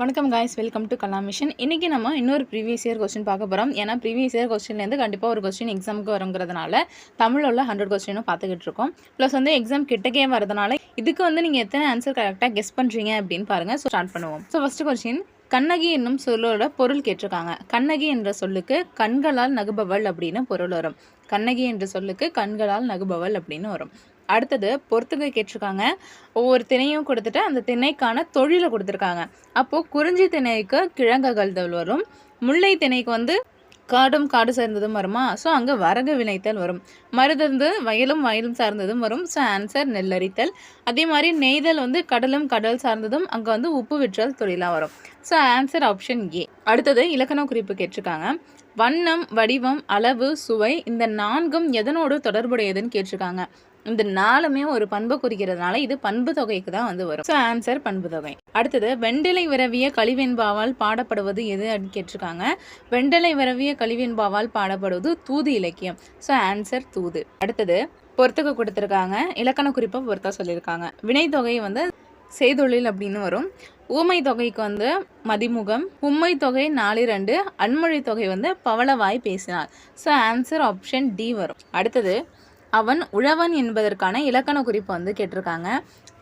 வணக்கம் guys, welcome to Kala mission. இன்றைக்கி நம்ம இன்னொரு ப்ரீவியஸ் இயர் கொஸ்டின் பார்க்க போகிறோம். ஏன்னா ப்ரீவியஸ் இயர் கொஸ்டின்லேருந்து கண்டிப்பாக ஒரு கொஸ்டின் எக்ஸாமுக்கு வருங்கிறதுனால தமிழில் உள்ள 100 கொஸ்டினும் பார்த்துக்கிட்டு இருக்கோம். ப்ளஸ் எக்ஸாம் கிட்டக்கே வரதுனால இதுக்கு நீங்கள் எத்தனை ஆன்சர் கரெக்டாக கெஸ் பண்ணுறீங்க அப்படின்னு பாருங்கள். ஸோ ஸ்டார்ட் பண்ணுவோம். ஸோ ஃபஸ்ட்டு கொஸ்டின், கண்ணகி என்னும் சொல்லோட பொருள் கேட்டிருக்காங்க. கண்ணகி என்ற சொல்லுக்கு கண்களால் நகுபவள் அப்படின்னு பொருள் வரும். கண்ணகி என்ற சொல்லுக்கு கண்களால் நகுபவள் அப்படின்னு வரும். அடுத்தது பொறுத்துகை கேட்டிருக்காங்க. ஒவ்வொரு திணையும் கொடுத்துட்டு அந்த திணைக்கான தொழிலை கொடுத்துருக்காங்க. அப்போது குறிஞ்சி திணைக்கு கிழங்ககழ்தல் வரும். முல்லை திணைக்கு காடும் காடு சார்ந்ததும் வருமா? ஸோ அங்கே வரகு விளைத்தல் வரும். மருதந்து வயலும் சார்ந்ததும் வரும். ஸோ ஆன்சர் நெல்லரித்தல். அதே மாதிரி நெய்தல் கடலும் கடல் சார்ந்ததும் அங்கே உப்பு விற்றல் தொழிலாக வரும். So answer option A. அடுத்தது இலக்கண குறிப்பு கேட்டிருக்காங்க. வண்ணம், வடிவம், அளவு, சுவை இந்த 4ம் எதனோடு தொடர்புடையதுன்னு கேட்டிருக்காங்க. இந்த 4மே ஒரு பண்பை குறிக்கிறதுனால இது பண்பு தொகைக்கு தான் வரும். ஸோ ஆன்சர் பண்பு தொகை. அடுத்தது வெண்டிலை விரவிய கலிவெண்பாவால் பாடப்படுவது எது அப்படின்னு கேட்டிருக்காங்க. வெண்டிலை விரவிய கலிவெண்பாவால் பாடப்படுவது தூது இலக்கியம். ஸோ ஆன்சர் தூது. அடுத்தது பொறுத்துக்க கொடுத்துருக்காங்க. இலக்கண குறிப்பை பொறுத்தா சொல்லியிருக்காங்க. வினைத்தொகை செய்தொழில் அப்படின்னு வரும். ஊமை தொகைக்கு மதிமுகம். உம்மை தொகை 4-2. அன்மொழி தொகை பவளவாய் பேசினார். ஸோ ஆன்சர் ஆப்ஷன் டி வரும். அடுத்தது அவன் உழவன் என்பதற்கான இலக்கண குறிப்பு கேட்டிருக்காங்க.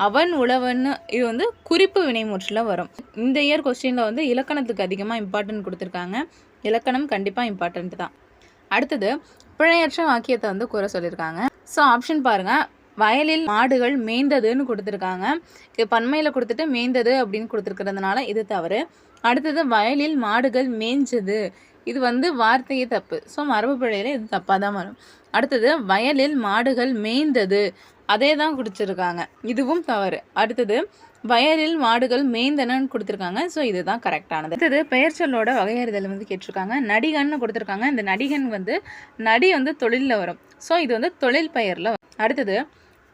அவன் உழவன் இது குறிப்பு வினைமுற்றில் வரும். இந்த இயர் கொஸ்டினில் இலக்கணத்துக்கு அதிகமாக இம்பார்ட்டன்ட் கொடுத்துருக்காங்க. இலக்கணம் கண்டிப்பாக இம்பார்ட்டன்ட் தான். அடுத்தது பிழையற்ற வாக்கியத்தை கூற சொல்லியிருக்காங்க. ஸோ ஆப்ஷன் பாருங்கள். வயலில் மாடுகள் மேய்ந்ததுன்னு கொடுத்துருக்காங்க. இது பன்மையில் கொடுத்துட்டு மேய்ந்தது அப்படின்னு கொடுத்துருக்கிறதுனால இது தவறு. அடுத்தது வயலில் மாடுகள் மேய்ஞ்சது, இது வார்த்தையே தப்பு. ஸோ மரபு பிழையில் இது தப்பாக தான் வரும். அடுத்தது வயலில் மாடுகள் மேய்ந்தது, அதே தான் கொடுத்துருக்காங்க, இதுவும் தவறு. அடுத்தது வயலில் மாடுகள் மேய்ந்தனன்னு கொடுத்துருக்காங்க. ஸோ இதுதான் கரெக்டானது. அடுத்தது பெயர் சொல்லோட வகையறிதல் கேட்டிருக்காங்க. நடிகன்னு கொடுத்துருக்காங்க. இந்த நடிகன் நடி தொழிலில் வரும். ஸோ இது தொழில் பெயரில் வரும். அடுத்தது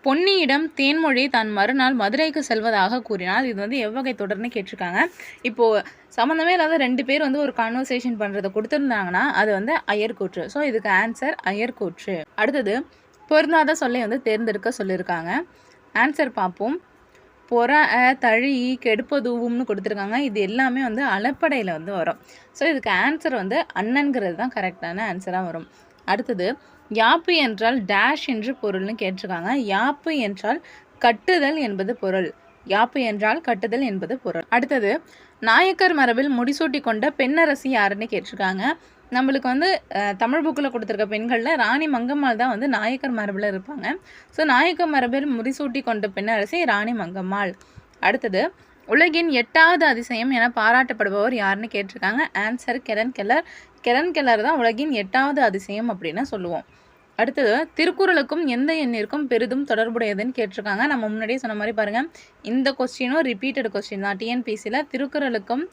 பொன்னியிடம் தேன்மொழி தான் மறுநாள் மதுரைக்கு செல்வதாக கூறினால் இது எவ்வகை தொடர்னு கேட்டிருக்காங்க. இப்போது சம்மந்தமே இல்லாத 2 பேர் ஒரு கான்வர்சேஷன் பண்ணுறதை கொடுத்துருந்தாங்கன்னா அது அயர்கூற்று. ஸோ இதுக்கு ஆன்சர் அயர்கூற்று. அடுத்தது பொருந்தாத சொல்லை தேர்ந்தெடுக்க சொல்லியிருக்காங்க. ஆன்சர் பார்ப்போம். பொற, தழி, கெடுப்பதூவும்னு கொடுத்துருக்காங்க. இது எல்லாமே அலப்படையில் வரும். ஸோ இதுக்கு ஆன்சர் அண்ணன்கிறது தான் கரெக்டான ஆன்சராக வரும். அடுத்தது யாப்பு என்றால் டேஷ் என்று பொருள்னு கேட்டிருக்காங்க. யாப்பு என்றால் கட்டுதல் என்பது பொருள். யாப்பு என்றால் கட்டுதல் என்பது பொருள். அடுத்தது நாயக்கர் மரபில் முடிசூட்டி கொண்ட பெண்ணரசி யாருன்னு கேட்டிருக்காங்க. நம்மளுக்கு தமிழ் புக்கில் கொடுத்துருக்க பெண்களில் ராணி மங்கம்மாள் தான் நாயக்கர் மரபில் இருப்பாங்க. ஸோ நாயக்கர் மரபில் முடிசூட்டி கொண்ட பெண்ணரசி ராணி மங்கம்மாள். அடுத்தது உலகின் 8வது அதிசயம் என பாராட்டப்படுபவர் யாருன்னு கேட்டிருக்காங்க. Answer Karen Keller. Karen Keller தான் உலகின் 8வது அதிசயம் அப்படின்னு சொல்லுவோம். அடுத்தது திருக்குறளுக்கும் எந்த எண்ணிற்கும் பெரிதும் தொடர்புடையதுன்னு கேட்டிருக்காங்க. நம்ம முன்னாடியே சொன்ன மாதிரி பாருங்கள், இந்த கொஸ்டினும் ரிப்பீட்டட் கொஸ்டின் தான். டிஎன்பிசியில் திருக்குறளுக்கும்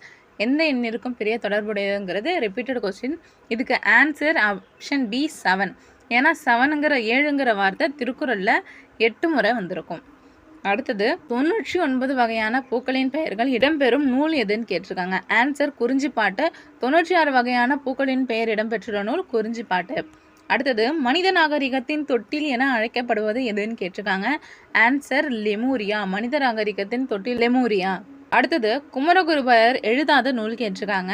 எந்த எண்ணிற்கும் பெரிய தொடர்புடையதுங்கிறது ரிப்பீட்டட் கொஸ்டின். இதுக்கு ஆன்சர் ஆப்ஷன் பி 7. ஏன்னா 7ங்கிற வார்த்தை திருக்குறளில் 8 முறை வந்திருக்கும். அடுத்தது 99 வகையான பூக்களின் பெயர்கள் இடம்பெறும் நூல் எதுன்னு கேட்டிருக்காங்க. ஆன்சர் குறிஞ்சிப்பாட்டு. 96 வகையான பூக்களின் பெயர் இடம்பெற்றுள்ள நூல் குறிஞ்சிப்பாட்டு. அடுத்தது மனித நாகரிகத்தின் தொட்டில் என அழைக்கப்படுவது எதுன்னு கேட்டிருக்காங்க. ஆன்சர் லெமூரியா. மனித நாகரிகத்தின் தொட்டில் லெமூரியா. அடுத்தது குமரகுருபரர் எழுதாத நூல் கேட்டிருக்காங்க.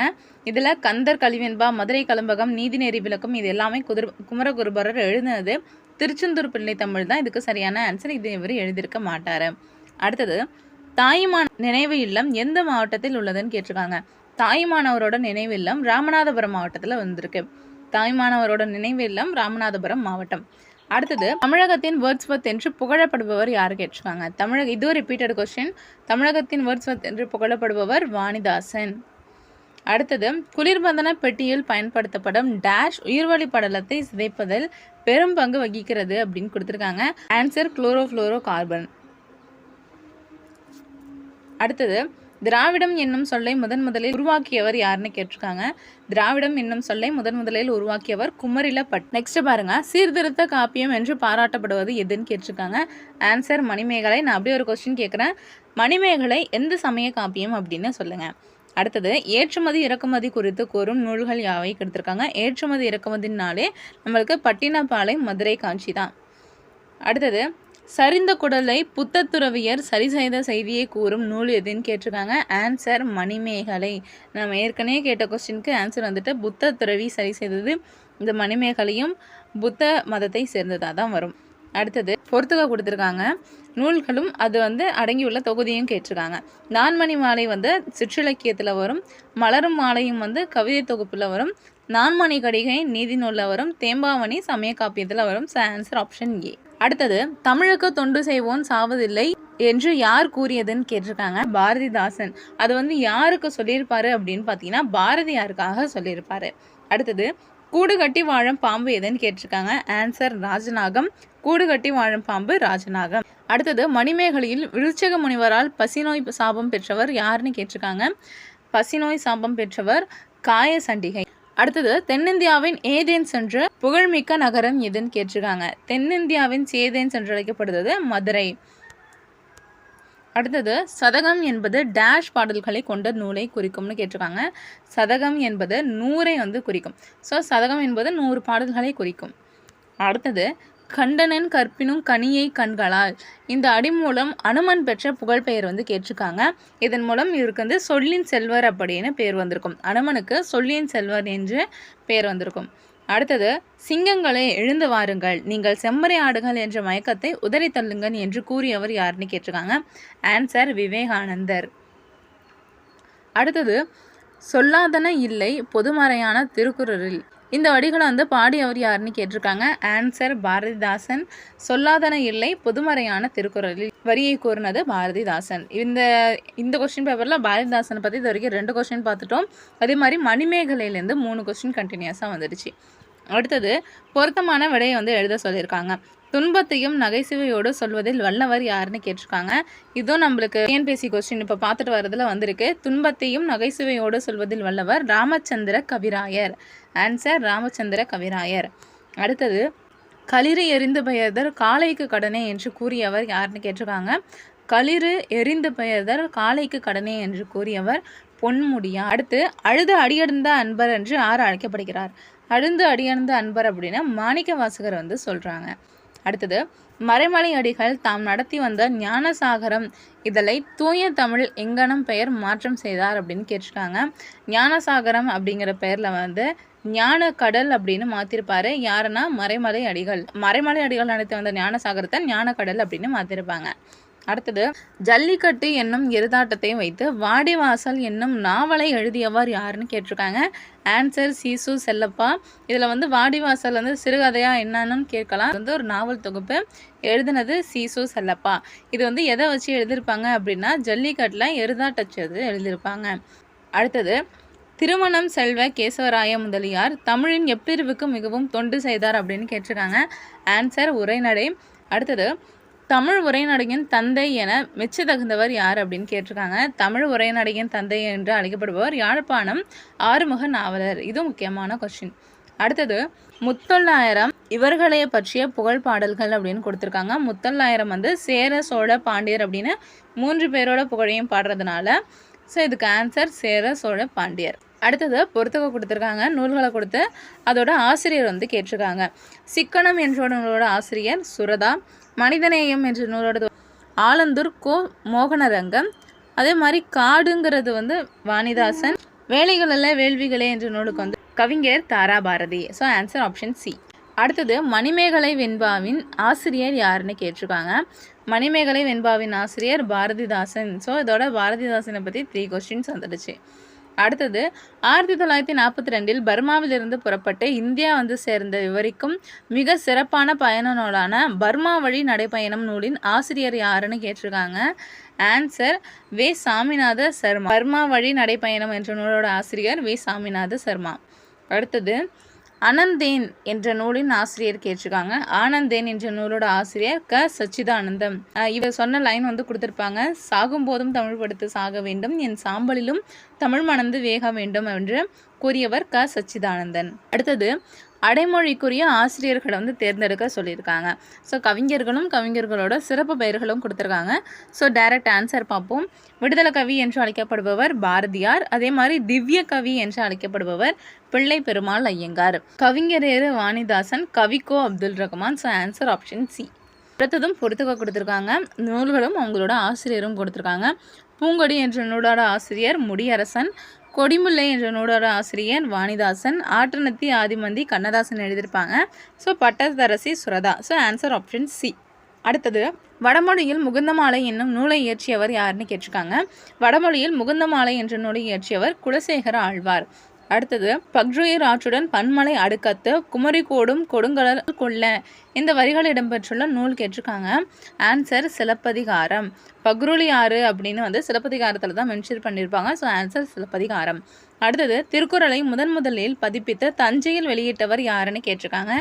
இதில் கந்தர் கலிவெண்பா, மதுரை கலம்பகம், நீதிநெறி விளக்கம் இது எல்லாமே குமரகுருபரர் எழுதினது. திருச்செந்தூர் பிள்ளை தமிழ் தான் இதுக்கு சரியான ஆன்சர். இது இவர் எழுதியிருக்க மாட்டார். அடுத்தது தாயுமான நினைவு இல்லம் எந்த மாவட்டத்தில் உள்ளதுன்னு கேட்டிருக்காங்க. தாயுமானவரோட நினைவு இல்லம் ராமநாதபுரம் மாவட்டத்தில் வந்திருக்கு. தாய்மானவரோட நினைவு இல்லம் ராமநாதபுரம் மாவட்டம். அடுத்தது தமிழகத்தின் வேர்ட்ஸ்வர்த் என்று புகழப்படுபவர் யாரு கேட்டிருக்காங்க. இது ரிப்பீட்டட் கொஸ்டின். தமிழகத்தின் வேர்ட்ஸ்வர்த் என்று புகழப்படுபவர் வாணிதாசன். அடுத்தது குளிர்பதன பெட்டியில் பயன்படுத்தப்படும் டேஷ் உயிர்வழி படலத்தை சிதைப்பதில் பெரும் பங்கு வகிக்கிறது அப்படின்னு கொடுத்துருக்காங்க. Answer chlorofluoro carbon. அடுத்தது திராவிடம் என்னும் சொல்லை முதலில் உருவாக்கியவர் யாருன்னு கேட்டிருக்காங்க. திராவிடம் என்னும் சொல்லை முதலில் உருவாக்கியவர் குமரிலப்பட். நெக்ஸ்ட் பாருங்க, சீர்திருத்த காப்பியம் என்று பாராட்டப்படுவது எதுன்னு கேட்டிருக்காங்க. ஆன்சர் மணிமேகலை. நான் அப்படியே ஒரு கொஸ்டின் கேட்குறேன். மணிமேகலை எந்த சமய காப்பியம் அப்படின்னு சொல்லுங்க. அடுத்தது ஏற்றுமதி இறக்குமதி குறித்து கூறும் நூல்கள் யாவை கொடுத்துருக்காங்க. ஏற்றுமதி இறக்குமதினாலே நம்மளுக்கு பட்டினப்பாலை, மதுரை, காஞ்சி தான். அடுத்தது சரிந்த குடலை புத்தத்துறவியர் சரி செய்த செய்தியை கூறும் நூல் எதுன்னு கேட்டிருக்காங்க. ஆன்சர் மணிமேகலை. நம்ம ஏற்கனவே கேட்ட கொஸ்டினுக்கு ஆன்சர் வந்துட்டு புத்தத்துறவி சரி செய்தது. இந்த மணிமேகலையும் புத்த மதத்தை சேர்ந்ததாக தான் வரும். அடுத்தது பொறுத்துக்க கொடுத்துருக்காங்க. நூல்களும் அது அடங்கியுள்ள தொகுதியும் கேட்டிருக்காங்க. நான்மணி மாலை சிற்றிலக்கியத்தில் வரும். மலரும் மாலையும் கவிதை தொகுப்பில் வரும். நான்மணி கடிகை நீதி நூலில் வரும். தேம்பாவணி சமய காப்பியத்தில் வரும். Answer option A. அடுத்தது தமிழுக்கு தொண்டு செய்வோன் சாவதில்லை என்று யார் கூறியதுன்னு கேட்டிருக்காங்க. பாரதிதாசன். அது யாருக்கு சொல்லியிருப்பாரு அப்படின்னு பார்த்தீங்கன்னா பாரதியாருக்காக சொல்லியிருப்பாரு. அடுத்தது கூடு கட்டி வாழும் பாம்பு எதுன்னு கேட்டிருக்காங்க. ஆன்சர் ராஜநாகம். கூடு கட்டி வாழும் பாம்பு ராஜநாகம். அடுத்தது மணிமேகலையில் விருச்சக முனிவரால் பசிநோய் சாபம் பெற்றவர் யாருன்னு கேட்டிருக்காங்க. பசிநோய் சாபம் பெற்றவர் காயசண்டிகை. அடுத்தது தென்னிந்தியாவின் ஏதேன்ஸ் என்ற புகழ்மிக்க நகரம் எதுன்னு கேட்டிருக்காங்க. தென்னிந்தியாவின் ஏதேன்ஸ் என்று அழைக்கப்படுவது மதுரை. அடுத்தது சதகம் என்பது டேஷ் பாடல்களை கொண்ட நூலை குறிக்கும்னு கேட்டிருக்காங்க. சதகம் என்பது 100ஐ குறிக்கும். ஸோ சதகம் என்பது 100 பாடல்களை குறிக்கும். அடுத்தது கண்டனன் கற்பினும் கனியை கண்களால். இந்த அடி மூலம் அனுமன் பெற்ற புகழ்பெயர் கேட்டிருக்காங்க. இதன் மூலம் இவருக்கு சொல்லின் செல்வர் அப்படின்னு பேர் வந்திருக்கும். அனுமனுக்கு சொல்லின் செல்வர் என்று பேர் வந்திருக்கும். அடுத்தது சிங்கங்களே எழுந்து வாருங்கள், நீங்கள் செம்மறி ஆடுகள் என்ற மயக்கத்தை உதறி தள்ளுங்கள் என்று கூறியவர் யாருன்னு கேட்டிருக்காங்க. ஆன்சர் விவேகானந்தர். அடுத்தது சொல்லாதன இல்லை பொதுமறையான திருக்குறளில். இந்த வரிகளை பாடியவர் யாருன்னு கேட்டிருக்காங்க. ஆன்சர் பாரதிதாசன். சொல்லாதன இல்லை பொதுமறையான திருக்குறளில் வரியை கூறினது பாரதிதாசன். இந்த கொஸ்டின் பேப்பரில் பாரதிதாசனை பற்றி இது வரைக்கும் 2 கொஸ்டின் பார்த்துட்டோம். அதே மாதிரி மணிமேகலையிலேருந்து 3 கொஸ்டின் கண்டினியூஸாக வந்துடுச்சு. அடுத்தது பொருத்தமான விடையை எழுத சொல்லியிருக்காங்க. துன்பத்தையும் நகைச்சுவையோடு சொல்வதில் வல்லவர் யாருன்னு கேட்டிருக்காங்க. இதுவும் நம்மளுக்கு டிஎன்பிஎஸ்சி கொஸ்டின் இப்போ பார்த்துட்டு வரதுல வந்திருக்கு. துன்பத்தையும் நகைச்சுவையோடு சொல்வதில் வல்லவர் ராமச்சந்திர கவிராயர். ஆன்சர் ராமச்சந்திர கவிராயர். அடுத்தது களிறு எரிந்து பெயர்தல் காளைக்கு கடனே என்று கூறியவர் யாருன்னு கேட்டிருக்காங்க. களிறு எரிந்து பெயர்தல் காளைக்கு கடனே என்று கூறியவர் பொன்முடியார். அடுத்து அழுது அடியடைந்த அன்பர் என்று யார் அழைக்கப்படுகிறார். அழுந்து அடியடைந்த அன்பர் அப்படின்னா மாணிக்க வாசகர் சொல்கிறாங்க. அடுத்தது மறைமலை அடிகள் தாம் நடத்தி வந்த ஞானசாகரம் இதழை தூய தமிழ் எங்கனம் பெயர் மாற்றம் செய்தார் அப்படின்னு கேட்டிருக்காங்க. ஞானசாகரம் அப்படிங்கிற பெயரில் ஞான கடல் அப்படின்னு மாற்றிருப்பாரு. யாருன்னா மறைமலை அடிகள். மறைமலை அடிகள் நடத்தி வந்த ஞானசாகரத்தை ஞான கடல் அப்படின்னு மாற்றிருப்பாங்க. அடுத்தது ஜல்லிக்கட்டு என்னும் எருதாட்டத்தை வைத்து வாடிவாசல் என்னும் நாவலை எழுதியவர் யாருன்னு கேட்டிருக்காங்க. ஆன்சர் சீசு செல்லப்பா. இதில் வாடிவாசல் சிறுகதையா என்னன்னு கேட்கலாம். ஒரு நாவல் தொகுப்பு எழுதினது சீசு செல்லப்பா. இது எதை வச்சு எழுதியிருப்பாங்க அப்படின்னா ஜல்லிக்கட்டில் எருதாட்டச்சது எழுதியிருப்பாங்க. அடுத்தது திருமணம் செல்வ கேசவராய முதலியார் தமிழின் எப்பிரிவுக்கு மிகவும் தொண்டு செய்தார் அப்படின்னு கேட்டிருக்காங்க. ஆன்சர் உரைநடை. அடுத்தது தமிழ் உரைநடையின் தந்தை என மெச்சத்தகுந்தவர் யார் அப்படின்னு கேட்டிருக்காங்க. தமிழ் உரைநடையின் தந்தை என்று அழைக்கப்படுபவர் யாழ்ப்பாணம் ஆறுமுக நாவலர். இது முக்கியமான கொஸ்டின். அடுத்தது முத்தொள்ளாயிரம் இவர்களை பற்றிய புகழ் பாடல்கள் அப்படின்னு கொடுத்துருக்காங்க. முத்தொள்ளாயிரம் சேர சோழ பாண்டியர் அப்படின்னு 3 பேரோட புகழையும் பாடுறதுனால ஸோ இதுக்கு ஆன்சர் சேர சோழ பாண்டியர். அடுத்தது பொறுத்துக்க கொடுத்துருக்காங்க. நூல்களை கொடுத்து அதோட ஆசிரியர் கேட்டிருக்காங்க. சிக்கனம் என்ற நூலோட ஆசிரியர் சுரதா. மனிதநேயம் என்ற நூலோட ஆலந்தூர் கோ மோகனரங்கம். அதே மாதிரி காடுங்கிறது வாணிதாசன். வேலைகளல்ல வேள்விகளே என்ற நூலுக்கு கவிஞர் Thara Bharathi. So answer option C. அடுத்தது மணிமேகலை வெண்பாவின் ஆசிரியர் யாருன்னு கேட்டிருக்காங்க. மணிமேகலை வெண்பாவின் ஆசிரியர் பாரதிதாசன். ஸோ இதோட பாரதிதாசனை பற்றி 3 கொஸ்டின்ஸ் வந்துடுச்சு. அடுத்தது 1942 பர்மாவிலிருந்து புறப்பட்டு இந்தியா சேர்ந்த விவரிக்கும் மிக சிறப்பான பயண நூலான பர்மா வழி நடைப்பயணம் நூலின் ஆசிரியர் யாருன்னு கேட்டிருக்காங்க. ஆன்சர் வே சாமிநாத சர்மா. பர்மா வழி நடைப்பயணம் என்ற நூலோட ஆசிரியர் வே சாமிநாத சர்மா. அடுத்தது அனந்தேன் என்ற நூலின் ஆசிரியர் கேட்டிருக்காங்க. ஆனந்தேன் என்ற நூலோட ஆசிரியர் க சச்சிதானந்தம். இவர் சொன்ன லைன் கொடுத்துருப்பாங்க. சாகும் போதும் தமிழ் படுத்து சாக வேண்டும், என் சாம்பலிலும் தமிழ் மணந்து வேக வேண்டும் என்று கூறியவர் க சச்சிதானந்தன். அடுத்தது அடைமொழிக்குரிய ஆசிரியர்களை தேர்ந்தெடுக்க சொல்லியிருக்காங்க. ஸோ கவிஞர்களும் கவிஞர்களோட சிறப்பு பெயர்களும் கொடுத்துருக்காங்க. ஸோ டைரக்ட் ஆன்சர் பார்ப்போம். விடுதலை கவி என்று அழைக்கப்படுபவர் பாரதியார். அதே மாதிரி திவ்ய கவி என்று அழைக்கப்படுபவர் பிள்ளை பெருமாள் ஐயங்கார். கவிஞரேறு வாணிதாசன். கவிக்கோ Abdul Rahman. So answer option C. அடுத்ததும் பொறுத்துக்க கொடுத்துருக்காங்க. நூல்களும் அவங்களோட ஆசிரியரும் கொடுத்துருக்காங்க. பூங்கொடி என்ற நூலோட ஆசிரியர் முடியரசன், கொடிமுல்லை என்ற நூலோட ஆசிரியர் வாணிதாசன், ஆற்றநத்தி ஆதிமந்தி கண்ணதாசன் எழுதியிருப்பாங்க. ஸோ பட்டத்தரசி Suratha. So answer option C. அடுத்தது வடமொழியில் முகுந்தமாலை என்னும் நூலை இயற்றியவர் யாருன்னு கேட்டிருக்காங்க. வடமொழியில் முகுந்தமாலை என்ற நூலை இயற்றியவர் குலசேகர ஆழ்வார். அடுத்தது பக்ருயிர் ஆற்றுடன் பன்மலை அடுக்கத்து குமரி கோடும் கொடுங்கடல் கொள்ள இந்த வரிகள் இடம்பெற்றுள்ள நூல் கேட்டிருக்காங்க. ஆன்சர் சிலப்பதிகாரம். பக்ருளி ஆறு அப்படின்னு சிலப்பதிகாரத்தில் தான் மென்ஷன் பண்ணியிருப்பாங்க. So answer Silappatikaram. அடுத்தது திருக்குறளை முதலில் பதிப்பித்து தஞ்சையில் வெளியிட்டவர் யாருன்னு கேட்டிருக்காங்க.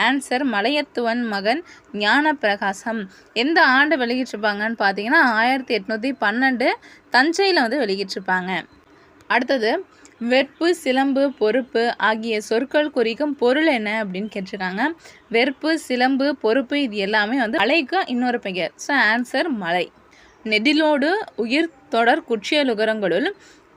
ஆன்சர் மலையத்துவன் மகன் ஞான பிரகாசம். எந்த ஆண்டு வெளியிட்டிருப்பாங்கன்னு பார்த்தீங்கன்னா 1812 தஞ்சையில் வெளியிட்டிருப்பாங்க. அடுத்தது வெற்பு சிலம்பு பொறுப்பு ஆகிய சொற்கள் குறிக்கும் பொருள் என்ன அப்படின்னு கேட்டிருக்காங்க. வெற்பு சிலம்பு பொறுப்பு இது எல்லாமே மலைக்கு இன்னொரு பெயர். ஸோ ஆன்சர் மலை. நெடிலோடு உயிர் தொடர் குற்றியலுகரங்களுள்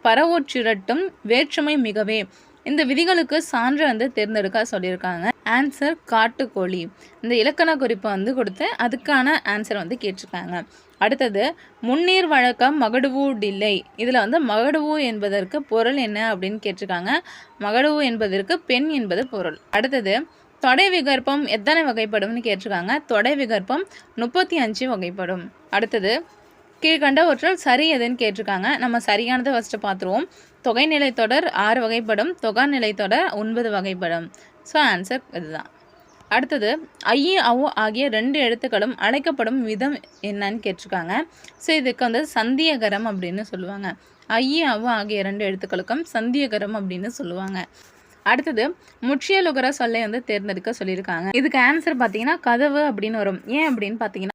பரவோற்றிரட்டும் வேற்றுமை மிகவே இந்த விதிகளுக்கு சான்று தேர்ந்தெடுக்க சொல்லியிருக்காங்க. ஆன்சர் காட்டுக்கோழி. இந்த இலக்கண குறிப்பை கொடுத்து அதுக்கான ஆன்சர் கேட்டிருக்காங்க. அடுத்தது முன்னீர் வழக்கம் மகடுவூடில்லை. இதில் மகடுவு என்பதற்கு பொருள் என்ன அப்படின்னு கேட்டிருக்காங்க. மகடுவு என்பதற்கு பெண் என்பது பொருள். அடுத்தது தொடை விகற்பம் எத்தனை வகைப்படும்னு கேட்டிருக்காங்க. தொடை விகற்பம் 35 வகைப்படும். அடுத்தது கீழ்கண்டவற்றில் சரி எதுன்னு கேட்டிருக்காங்க. நம்ம சரியானதை ஃபஸ்ட்டு பார்த்துருவோம். தொகைநிலை தொடர் 6 வகைப்படும், தொகாநிலை தொடர் 9 வகைப்படும். ஸோ ஆன்சர் இதுதான். அடுத்தது ஐ அவு ஆகிய 2 எழுத்துக்களும் அழைக்கப்படும் விதம் என்னன்னு கேட்டிருக்காங்க. ஸோ இதுக்கு சந்தியகரம் அப்படின்னு சொல்லுவாங்க. ஐ அவு ஆகிய 2 எழுத்துக்களுக்கும் சந்தியகரம் அப்படின்னு சொல்லுவாங்க. அடுத்தது முற்றியலுகர சொல்லை தேர்ந்தெடுக்க சொல்லியிருக்காங்க. இதுக்கு ஆன்சர் பார்த்தீங்கன்னா கதவு அப்படின்னு வரும். ஏன் அப்படின்னு பார்த்தீங்கன்னா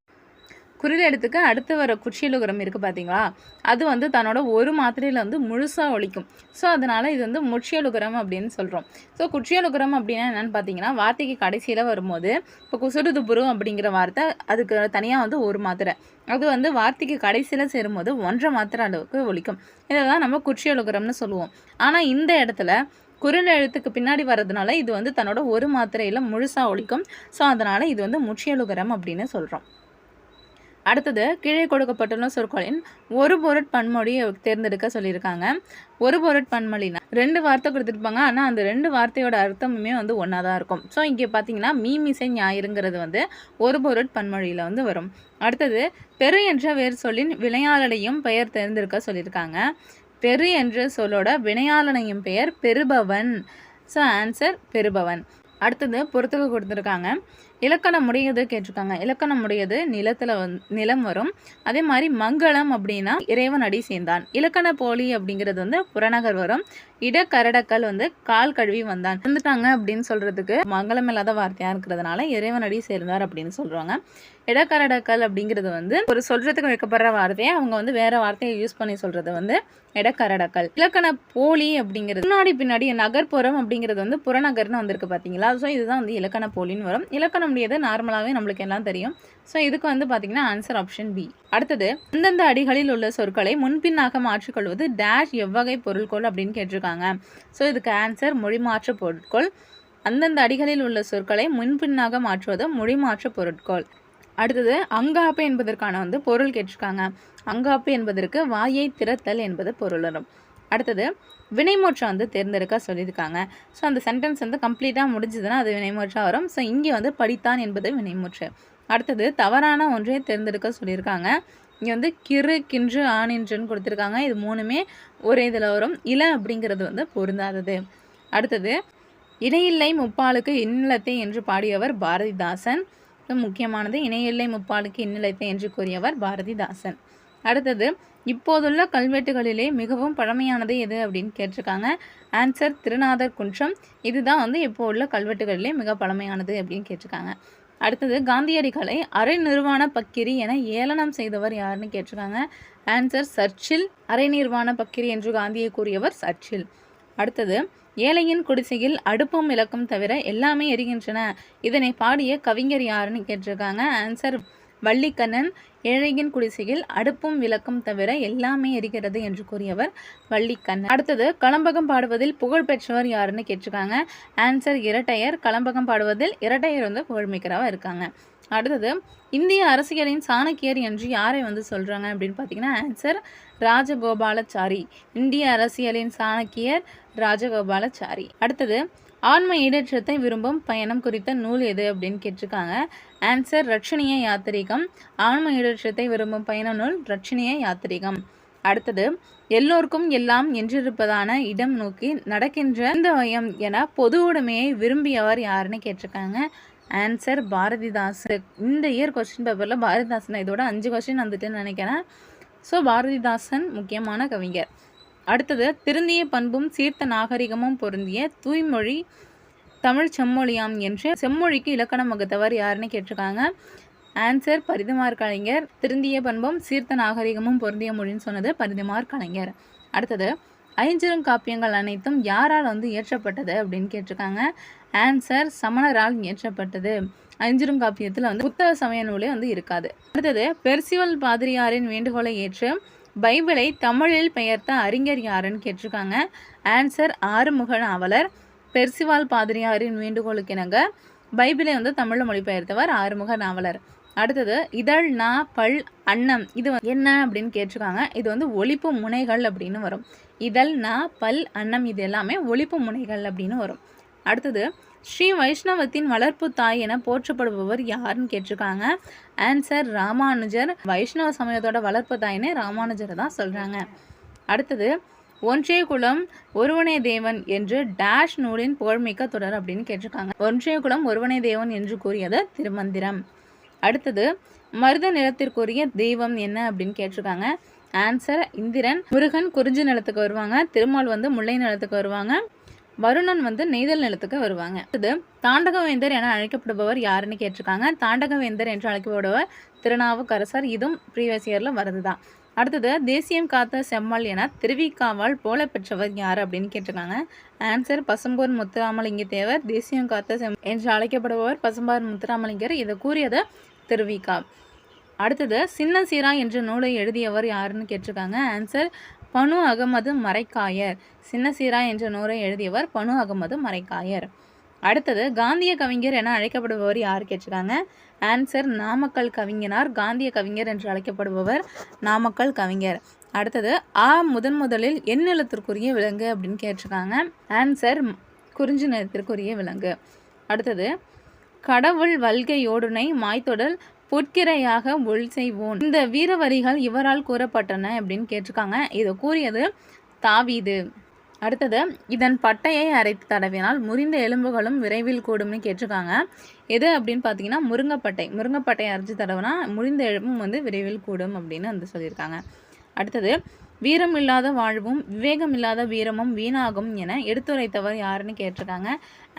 குறில் எழுத்துக்கு அடுத்து வர குற்றியலுகரம் இருக்குது பார்த்தீங்களா, அது தன்னோட ஒரு மாத்திரையில் முழுசாக ஒழிக்கும். ஸோ அதனால் இது முற்றியலுகரம் அப்படின்னு சொல்கிறோம். ஸோ குற்றியலுகரம் அப்படின்னா என்னென்னு பார்த்தீங்கன்னா வார்த்தைக்கு கடைசியில் வரும்போது இப்போ குசுடுதுபுரு அப்படிங்கிற வார்த்தை அதுக்கு தனியாக ஒரு மாத்திரை, அது வார்த்தைக்கு கடைசியில் சேரும்போது 1.5 மாத்திரை அளவுக்கு ஒழிக்கும். இதை தான் நம்ம குற்றியலுகரம்னு சொல்லுவோம். ஆனால் இந்த இடத்துல குறில் எழுத்துக்கு பின்னாடி வர்றதுனால இது தன்னோட ஒரு மாத்திரையில் முழுசாக ஒழிக்கும். ஸோ அதனால் இது முற்றியலுகரம் அப்படின்னு சொல்கிறோம். அடுத்தது கீழே கொடுக்கப்பட்டுள்ள சொற்களின் ஒரு பொருட் பன்மொழியை தேர்ந்தெடுக்க சொல்லியிருக்காங்க. ஒரு பொருட் பன்மொழினா 2 வார்த்தை கொடுத்துருப்பாங்க. ஆனால் அந்த 2 வார்த்தையோட அர்த்தமுமே ஒன்றா தான் இருக்கும். ஸோ இங்கே பார்த்தீங்கன்னா மீமிசை ஞாயிறுங்கிறது ஒரு பொருட் பன்மொழியில் வரும். அடுத்தது பெரு என்ற வேறு சொல்லின் வினையாளனையும் பெயர் தேர்ந்தெடுக்க சொல்லியிருக்காங்க. பெரு என்ற சொல்லோட வினையாளனையும் பெயர் பெறுபவன். So answer பெறுபவன். அடுத்தது பொறுத்துக்க கொடுத்துருக்காங்க. இலக்கணம் உடையது கேட்டிருக்காங்க. இலக்கணம் உடையது நிலத்தில் நிலம் வரும். அதே மாதிரி மங்களம் அப்படின்னா இறைவன் அடி சேர்ந்தான். இலக்கண போலி அப்படிங்கிறது புறநகர் வரும். இடக்கரடக்கல் கால் கழுவி வந்தான். வந்துட்டாங்க அப்படின்னு சொல்கிறதுக்கு மங்களம் இல்லாத வார்த்தையாக இருக்கிறதுனால இறைவன் அடி சேர்ந்தார் அப்படின்னு சொல்கிறாங்க. இடக்கரடக்கல் அப்படிங்கிறது ஒரு சொல்கிறதுக்கு வைக்கப்படுற வார்த்தையை அவங்க வேற வார்த்தையை யூஸ் பண்ணி சொல்கிறது இடக்கரடக்கல். இலக்கண போலி அப்படிங்கிறது பின்னாடி நகர்ப்புறம் அப்படிங்கிறது புறநகர்னு வந்திருக்கு பார்த்தீங்களா. ஸோ இதுதான் இலக்கண போலின்னு வரும். இலக்கணம் முடியாது நார்மலாகவே நம்மளுக்கு எல்லாம் தெரியும். ஸோ இதுக்கு பார்த்தீங்கன்னா ஆன்சர் ஆப்ஷன் பி. அடுத்தது அந்தந்த அடிகளில் உள்ள சொற்களை முன்பின்னாக மாற்றிக்கொள்வது டேஷ் எவ்வகை பொருட்கோள் அப்படின்னு கேட்டிருக்காங்க. ஸோ இதுக்கு ஆன்சர் மொழிமாற்று பொருட்கோள். அந்தந்த அடிகளில் உள்ள சொற்களை முன்பின்னாக மாற்றுவது மொழிமாற்று பொருட்கோள். அடுத்தது அங்காப்பு என்பதற்கான பொருள் கேட்டிருக்காங்க. அங்காப்பு என்பதற்கு வாயை திறத்தல் என்பது பொருள் வரும். அடுத்தது வினைமூற்றம் தேர்ந்தெடுக்க சொல்லியிருக்காங்க. ஸோ அந்த சென்டென்ஸ் கம்ப்ளீட்டாக முடிஞ்சதுன்னா அது வினைமூற்றாக வரும். ஸோ இங்கே படித்தான் என்பது வினைமூற்று. அடுத்தது தவறான ஒன்றை தேர்ந்தெடுக்க சொல்லியிருக்காங்க. இங்கே கிறு கின்று ஆனின்றுன்னு கொடுத்துருக்காங்க. இது 3மே ஒரே இதில் வரும். இல அப்படிங்கிறது பொருந்தாதது. அடுத்தது இணையில்லை முப்பாலுக்கு இன்னிலத்தை என்று பாடியவர் பாரதிதாசன். முக்கியமானது இணையில்லை முப்பாலுக்கு இன்னிலத்தை என்று கூறியவர் பாரதிதாசன். அடுத்தது இப்போதுள்ள கல்வெட்டுகளிலே மிகவும் பழமையானது எது அப்படின்னு கேட்டிருக்காங்க. ஆன்சர் திருநாதர் குன்றம். இதுதான் இப்போ உள்ள கல்வெட்டுகளிலே மிக பழமையானது அப்படின்னு கேட்டிருக்காங்க. அடுத்தது காந்தியடிகளை அரை நிர்வாண பக்கிரி என ஏளனம் செய்தவர் யாருன்னு கேட்டிருக்காங்க. ஆன்சர் சர்ச்சில். அரை நிர்வாண பக்கிரி என்று காந்தியை கூறியவர் சர்ச்சில். அடுத்தது ஏழையின் குடிசையில் அடுப்பும் விளக்கும் தவிர எல்லாமே எரிகின்றன. இதனை பாடிய கவிஞர் யாருன்னு கேட்டிருக்காங்க. ஆன்சர் வள்ளிக்கண்ணன். ஏழையின் குடிசையில் அடுப்பும் விளக்கும் தவிர எல்லாமே எரிகிறது என்று கூறியவர் வள்ளிக்கண்ணன். அடுத்தது களம்பகம் பாடுவதில் புகழ் பெற்றவர் யாருன்னு கேட்டிருக்காங்க. ஆன்சர் இரட்டையர். களம்பகம் பாடுவதில் இரட்டையர் புகழ்மிக்கிறவா இருக்காங்க. அடுத்தது இந்திய அரசியலின் சாணக்கியர் என்று யாரை வந்து சொல்கிறாங்க அப்படின்னு பார்த்தீங்கன்னா ஆன்சர் ராஜகோபாலாச்சாரி. இந்திய அரசியலின் சாணக்கியர் ராஜகோபாலாச்சாரி. அடுத்தது ஆன்ம ஈடேற்றத்தை விரும்பும் பயணம் குறித்த நூல் எது அப்படின்னு கேட்டிருக்காங்க. ஆன்சர் ரட்சணிய யாத்திரிகம். ஆன்ம ஈடேற்றத்தை விரும்பும் பயண நூல் ரட்சணிய யாத்திரிகம். அடுத்தது எல்லோருக்கும் எல்லாம் என்றிருப்பதான இடம் நோக்கி நடக்கின்ற இந்த வயம் என பொது உடைமையை விரும்பியவர் யாருன்னு கேட்டிருக்காங்க. ஆன்சர் பாரதிதாசன். இந்த இயர் கொஸ்டின் பேப்பரில் பாரதிதாசன் இதோட 5 கொஸ்டின் வந்துட்டுன்னு நினைக்கிறேன். ஸோ பாரதிதாசன் முக்கியமான கவிஞர். அடுத்தது திருந்திய பண்பும் சீர்த்த நாகரிகமும் பொருந்திய தூய்மொழி தமிழ் செம்மொழியாம் என்று செம்மொழிக்கு இலக்கணம் வகுத்தவர் யாருன்னு கேட்டிருக்காங்க. ஆன்சர் பரிதிமார் கலைஞர். திருந்திய பண்பும் சீர்த்த நாகரிகமும் பொருந்திய மொழின்னு சொன்னது பரிதிமார் கலைஞர். அடுத்தது ஐஞ்சிறுகாப்பியங்கள் அனைத்தும் யாரால் வந்து இயற்றப்பட்டது அப்படின்னு கேட்டிருக்காங்க. ஆன்சர் சமணரால் இயற்றப்பட்டது. ஐஞ்சிறுகாப்பியத்தில் வந்து புத்தக சமய நூலே வந்து இருக்காது. அடுத்தது பெர்சிவல் பாதிரியாரின் வேண்டுகோளை ஏற்று பைபிளை தமிழில் பெயர்த்த அறிஞர் யாருன்னு கேட்டிருக்காங்க. ஆன்சர் ஆறுமுக நாவலர். பெர்சிவால் பாதிரியாரின் வேண்டுகோளுக்கு இணங்க பைபிளை வந்து தமிழில் மொழிபெயர்த்தவர் ஆறுமுக நாவலர். அடுத்தது இதழ் நா பல் அன்னம் இது என்ன அப்படின்னு கேட்டிருக்காங்க. இது வந்து ஒலிப்பு முனைகள் அப்படின்னு வரும். இதழ் நா பல் அன்னம் இது எல்லாமே ஒலிப்பு முனைகள் அப்படின்னு வரும். அடுத்தது ஸ்ரீ வைஷ்ணவத்தின் வளர்ப்பு தாய் என போற்றப்படுபவர் யாருன்னு கேட்டிருக்காங்க. ஆன்சர் ராமானுஜர். வைஷ்ணவ சமயத்தோட வளர்ப்பு தாயின்னு ராமானுஜரை தான் சொல்கிறாங்க. அடுத்தது ஒன்றே குலம் ஒருவனே தேவன் என்று டேஷ் நூலின் புகழ்மிக்க தொடர் அப்படின்னு கேட்டிருக்காங்க. ஒன்றே குலம் ஒருவனே தேவன் என்று கூறியது திருமந்திரம். அடுத்தது மருத நிலத்திற்குரிய தெய்வம் என்ன அப்படின்னு கேட்டிருக்காங்க. ஆன்சர் இந்திரன். முருகன் குறிஞ்சி நிலத்துக்கு வருவாங்க. திருமால் வந்து முல்லை நிலத்துக்கு வருவாங்க. வருணன் வந்து நெய்தல் நிலத்துக்கு வருவாங்க. அடுத்தது தாண்டகவேந்தர் என அழைக்கப்படுபவர் யாருன்னு கேட்டிருக்காங்க. தாண்டகவேந்தர் என்று அழைக்கப்படுபவர் திருநாவுக்கரசர். இதுவும் ப்ரீவியஸ் இயரில் வருது தான். அடுத்தது தேசியம் காத்த செம்மல் என திருவிக்காவால் போல பெற்றவர் யார் அப்படின்னு கேட்டிருக்காங்க. ஆன்சர் பசும்பொன் முத்துராமலிங்க தேவர். தேசியம் காத்த என்று அழைக்கப்படுபவர் பசும்பார் முத்துராமலிங்கர். இதை கூறியது திருவிக்கா. அடுத்தது சின்ன சீரா என்ற நூலை எழுதியவர் யாருன்னு கேட்டிருக்காங்க. ஆன்சர் பனு அகமது மரைக்காயர். சின்ன சீரா என்ற நூலை எழுதியவர் பனு அகமது மரைக்காயர். அடுத்தது காந்திய கவிஞர் என அழைக்கப்படுபவர் யார் கேட்டிருக்காங்க. ஆன்சர் நாமக்கல் கவிஞனார். காந்திய கவிஞர் என்று அழைக்கப்படுபவர் நாமக்கல் கவிஞர். அடுத்தது முதலில் என் நிலத்திற்குரிய விலங்கு அப்படின்னு கேட்டிருக்காங்க. ஆன்சர் குறிஞ்சி நிலத்திற்குரிய விலங்கு. அடுத்தது கடவுள் வல்கையோடுனை மாய்த்தொடல் பொற்கிரையாக ஒள் செய்வோன். இந்த வீரவரிகள் இவரால் கூறப்பட்டன அப்படின்னு கேட்டிருக்காங்க. இதை கூறியது தாவீது. அடுத்தது இதன் பட்டையை அரைத்து தடவினால் முறிந்த எலும்புகளும் விரைவில் கூடும்னு கேட்டிருக்காங்க. எது அப்படின்னு பார்த்தீங்கன்னா முருங்கைப்பட்டை. முருங்கைப்பட்டையை அரைச்சி தடவினா முறிந்த எலும்பும் வந்து விரைவில் கூடும் அப்படின்னு வந்து சொல்லியிருக்காங்க. அடுத்தது வீரம் இல்லாத வாழ்வும் விவேகம் இல்லாத வீரமும் வீணாகும் என எடுத்துரைத்தவர் யாருன்னு கேட்டிருக்காங்க.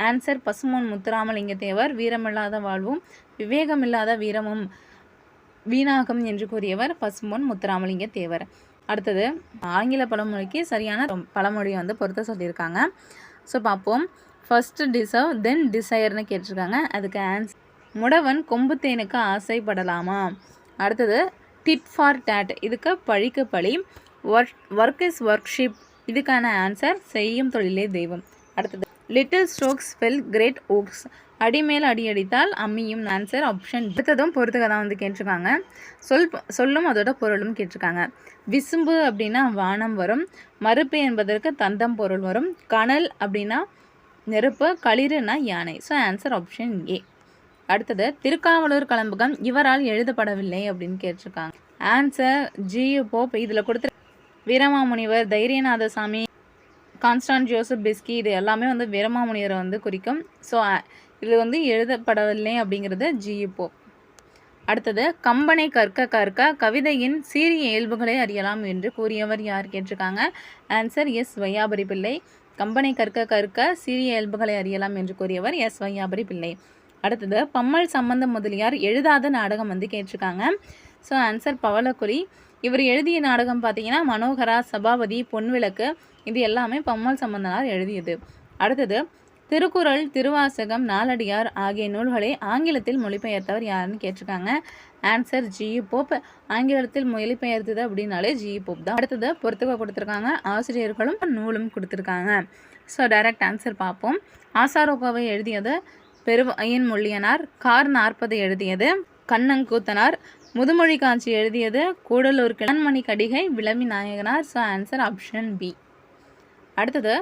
ஆன்சர் பசும்பொன் முத்துராமலிங்க தேவர். வீரமில்லாத வாழ்வும் விவேகம் இல்லாத வீரமும் வீணாகும் என்று கூறியவர் பசும்பொன் முத்துராமலிங்க தேவர். அடுத்தது ஆங்கில பழமொழிக்கு சரியான பழமொழியை வந்து பொறுத்த சொல்லியிருக்காங்க. ஸோ பார்ப்போம். ஃபர்ஸ்ட் டிசர்வ் தென் டிசையர்னு கேட்டிருக்காங்க. அதுக்கு ஆன்சர் முடவன் கொம்பு தேனுக்கு ஆசைப்படலாமா. அடுத்தது டிட் ஃபார் டேட். இதுக்கு பழிக்கு பழி. Work is worship. இதுக்கான ஆன்சர் செய்யும் தொழிலே தெய்வம். அடுத்தது little strokes fell great oaks. அடிமேல் அடி அடித்தால் அம்மியும். Answer option. அடுத்ததும் பொறுத்துக்க தான் வந்து கேட்டிருக்காங்க. சொல்லும் அதோட பொருளும் கேட்டிருக்காங்க. விசும்பு அப்படின்னா வானம் வரும். மறுப்பு என்பதற்கு தந்தம் பொருள் வரும். கனல் அப்படின்னா நெருப்பு. களிறுனா யானை. So answer option A. அடுத்தது திருக்காவலூர் கலம்பகம் இவரால் எழுதப்படவில்லை அப்படின்னு கேட்டிருக்காங்க. Answer G Pope. இதில் கொடுத்து வீரமாமுனிவர், தைரியநாதசாமி, கான்ஸ்டான் ஜோசப் பிஸ்கி இது எல்லாமே வந்து வீரமாமுனிவரை வந்து குறிக்கும். ஸோ இது வந்து எழுதப்படவில்லை அப்படிங்கிறது ஜி போப். அடுத்தது கம்பனை கற்க கற்க கவிதையின் சீரிய இயல்புகளை அறியலாம் என்று கூறியவர் யார் கேட்டிருக்காங்க. ஆன்சர் எஸ் வையாபுரி பிள்ளை. கம்பனை கற்க கற்க சீரிய இயல்புகளை அறியலாம் என்று கூறியவர் எஸ் வையாபுரி பிள்ளை. அடுத்தது பம்மல் சம்பந்தம் முதலியார் எழுதாத நாடகம் வந்து கேட்டிருக்காங்க. ஸோ ஆன்சர் பவளக்குறி. இவர் எழுதிய நாடகம் பார்த்தீங்கன்னா மனோகரா, சபாபதி, பொன்விளக்கு இது எல்லாமே பம்மல் சம்பந்தனார் எழுதியது. அடுத்தது திருக்குறள், திருவாசகம், நாலடியார் ஆகிய நூல்களை ஆங்கிலத்தில் மொழிபெயர்த்தவர் யாருன்னு கேட்டிருக்காங்க. Answer G Pope. ஆங்கிலத்தில் மொழிபெயர்த்தது அப்படின்னாலே ஜி போப் தான். அடுத்தது பொறுத்துக்க கொடுத்துருக்காங்க. ஆசிரியர்களும் நூலும் கொடுத்துருக்காங்க. ஸோ டைரக்ட் ஆன்சர் பார்ப்போம். ஆசாரோகோவை எழுதியது பெருவையன் முள்ளியனார், கார் 40 எழுதியது கண்ணங்கூத்தனார், முதுமொழி காஞ்சி எழுதியது கூடலூர் கிளன்மணி கடிகை விளம்பி நாயகனார். So answer option B. அடுத்தது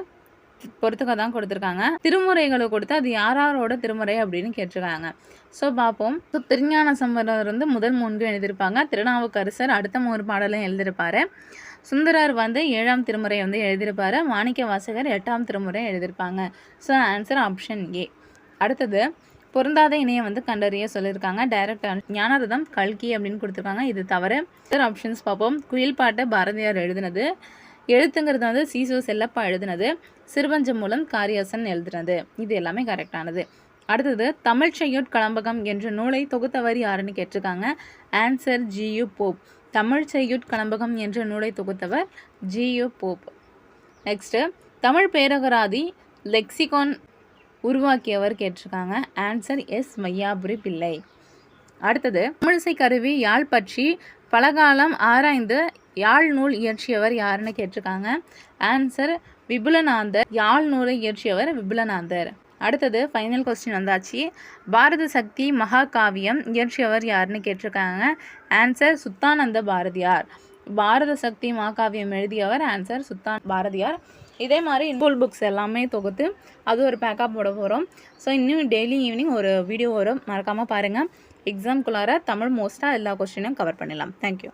பொறுத்துக்க தான் கொடுத்துருக்காங்க. திருமுறைகளை கொடுத்து அது யாரோட திருமுறை அப்படின்னு கேட்டிருக்காங்க. ஸோ பார்ப்போம். ஸோ திருஞான சம்பந்தர் வந்து முதல் 3 எழுதியிருப்பாங்க. திருநாவுக்கரசர் அடுத்த 3 பாடலையும் எழுதியிருப்பார். சுந்தரர் வந்து 7ஆம் திருமுறை வந்து எழுதியிருப்பார். மாணிக்க வாசகர் 8ஆம் திருமுறை எழுதியிருப்பாங்க. So answer option A. அடுத்தது பொருந்தாத இணையை வந்து கண்டறிய சொல்லியிருக்காங்க. டைரக்ட் ஞானரதம் கல்கி அப்படின்னு கொடுத்துருக்காங்க. இது தவிர ஆப்ஷன்ஸ் பார்ப்போம். குயில் பாட்டு பாரதியார் எழுதினது, எழுத்துங்கிறது வந்து சீசோ செல்லப்பா எழுதினது, சிறுபஞ்சம் மூலம் காரியாசன் எழுதினது. இது எல்லாமே கரெக்டானது. அடுத்தது தமிழ் செய்யுட் கலம்பகம் என்ற நூலை தொகுத்தவர் யாருன்னு கேட்டிருக்காங்க. Answer G U. தமிழ் செய்யுட் கலம்பகம் என்ற நூலை தொகுத்தவர் ஜியு போப். நெக்ஸ்ட்டு தமிழ் பேரகராதி லெக்சிகான் உருவாக்கியவர் கேட்டிருக்காங்க. ஆன்சர் எஸ் வையாபுரி பிள்ளை. அடுத்தது தமிழிசை கருவி யாழ் பற்றி பலகாலம் ஆராய்ந்து யாழ் நூல் இயற்றியவர் யாருன்னு கேட்டிருக்காங்க. ஆன்சர் விபுலநாதர். யாழ் நூலை இயற்றியவர் விபுலநாதர். அடுத்தது ஃபைனல் கொஸ்டின் வந்தாச்சு. பாரத சக்தி மகாகாவியம் இயற்றியவர் யாருன்னு கேட்டிருக்காங்க. ஆன்சர் சுத்தானந்த பாரதியார். பாரத சக்தி மகாகாவியம் எழுதியவர் ஆன்சர் சுத்தான் பாரதியார். இதே மாதிரி ஸ்கூல் புக்ஸ் எல்லாமே தொகுத்து அது ஒரு பேக்கப் போட போகிறோம். ஸோ இன்னும் டெய்லி ஈவினிங் ஒரு வீடியோ வரும், மறக்காமல் பாருங்கள். எக்ஸாம்குள்ளார தமிழ் மோஸ்ட்டாக எல்லா கொஸ்டினையும் கவர் பண்ணிடலாம். தேங்க்யூ.